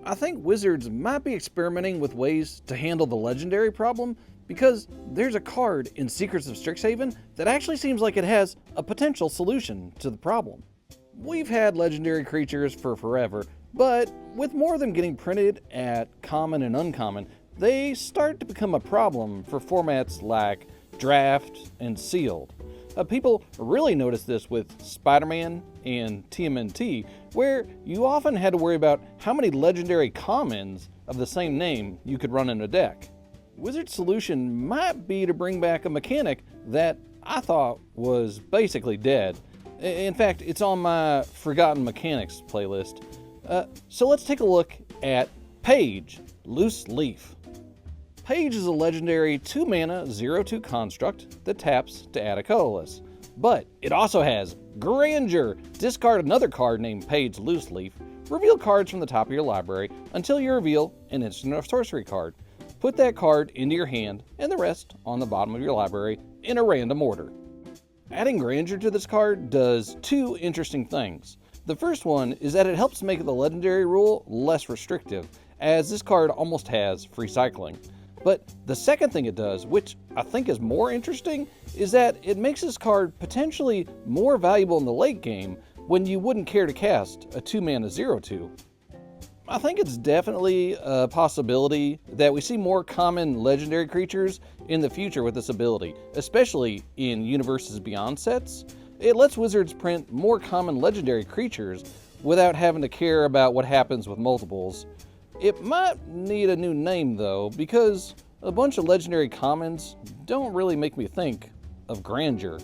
I think Wizards might be experimenting with ways to handle the legendary problem because there's a card in Secrets of Strixhaven that actually seems like it has a potential solution to the problem. We've had legendary creatures for forever, but with more of them getting printed at common and uncommon, they start to become a problem for formats like Draft and Sealed. People really noticed this with Spider-Man and TMNT, where you often had to worry about how many legendary commons of the same name you could run in a deck. Wizard's solution might be to bring back a mechanic that I thought was basically dead. In fact, it's on my Forgotten Mechanics playlist. So let's take a look at Page, Loose Leaf. Page is a legendary 2-mana 0/2 construct that taps to add a colorless. But it also has Grandeur. Discard another card named Page Loose Leaf. Reveal cards from the top of your library until you reveal an instant or sorcery card. Put that card into your hand and the rest on the bottom of your library in a random order. Adding Grandeur to this card does two interesting things. The first one is that it helps make the legendary rule less restrictive, as this card almost has free cycling. But the second thing it does, which I think is more interesting, is that it makes this card potentially more valuable in the late game when you wouldn't care to cast a 2-mana 0/2. I think it's definitely a possibility that we see more common legendary creatures in the future with this ability, especially in Universes Beyond sets. It lets Wizards print more common legendary creatures without having to care about what happens with multiples. It might need a new name though, because a bunch of legendary commons don't really make me think of Grandeur.